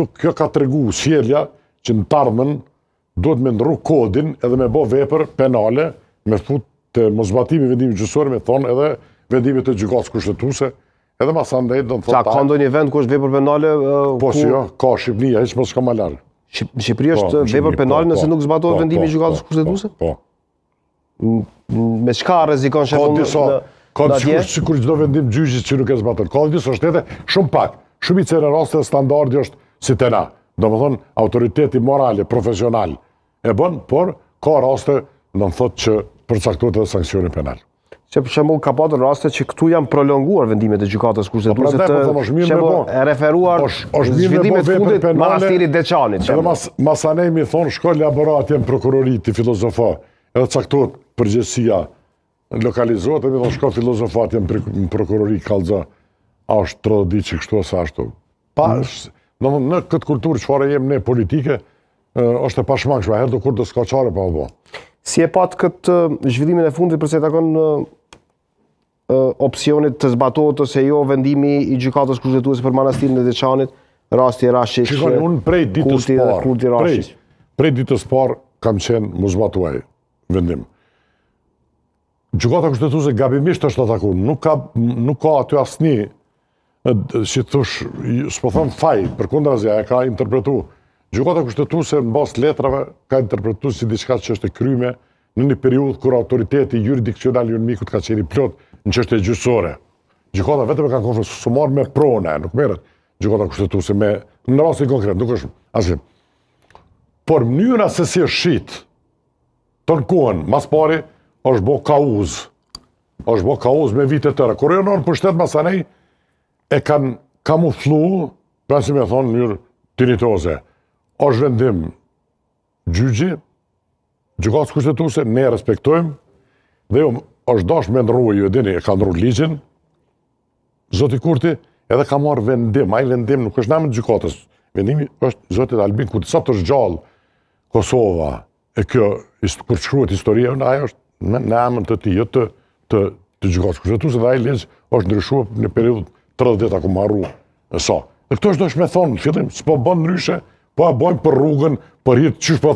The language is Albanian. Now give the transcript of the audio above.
kjo ka tregu sjellja që në tardhmen duhet me ndrru kodin edhe me bë vepër penale, me fut të mosbatimi vendimit gjyqësor, me thonë edhe vendimit të gjykatës kushtetuese, edhe masandej do të thotë. Ka ndonjë vend ku është vepër penale? Po si jo, ka Shqipëria, hiç mos ka më larg. Në Shqipëri është vepër penale nëse nuk zbatohet vendimi i gjykatës kushtetuese? Po. Me çka rrezikon shembull? Ka dikush sikur çdo vendim gjyqi që nuk e zbaton. Ka disa shtete shumë pak. Shumica e raste standardi është si te na. Domethënë autoriteti morale, profesional e bën, por ka raste, do të thotë që përcaktohet edhe sanksioni penal. Që për shembull ka pasur raste që këtu janë prolonguar vendimet e gjykatës kushtetuese të referuar zhvillimet e fundit manastirit Deçanit. Edhe masanej mi thonë shko laboratje në prokurorit të filozofa, edhe caktohet përgjegjësia lokalizohet, edhe mi thonë shko filozofatje në prokurori Kallxha, a është 30 ditë që kështu ose ashtu. Në këtë kulturë çfarë jemi ne politike, është e pashmangshme, herë do kur do s'ka çare pa u bë. Si e pat këtë zhvillimin e fundit përse takon opsionit të zbatohet ose jo vendimi i gjykatës kushtetuese për manastirin e Deçanit, rasti Rashić. Shikoni, unë prej ditës parë kam qenë mu zbatuaj vendim. Gjykata kushtetuese gabimisht është atakuar, nuk ka aty asnjë, si thosh, s'po them faj, përkundrazi e ka interpretuar. Gjykata kushtetuese në bazë letrave ka interpretuar si diçka që është e kryme në një periudhë kur autoriteti jurisdiksional i UNMIK-ut ka qenë i plot në çështje gjyqësore. Gjykata vetëm e ka konfirmuar me pronë, nuk merret gjykata kushtetuese me në rastin konkret, nuk është asgjë. Por mënyra se si është shit ton kohën, mas pari është bë kauz. Është bë kauz me vite tëra. Kur janë në pushtet masanej e kanë kamuflu, pra si me thonë në mënyrë tinitoze. Është vendim gjyqi, gjykatës kushtetuese, ne respektojmë, dhe jo është dash me ndrru, ju e dini, e ka ndrru ligjin, zoti Kurti, edhe ka marrë vendim, ai vendim nuk është në emër të gjykatës, vendimi është zotit Albin Kurti, sa të është gjallë Kosova, e kjo, kur shkruhet historia, ajo është në emër të tij, jo të gjykatës kushtetuese, dhe ai ligj është ndryshuar në periudhë 30 ditë ku marru sa. Dhe këto është dosh me thonë, në fillim, s'po bën ndryshe, po e bojmë për rrugën, për hitë, qysh po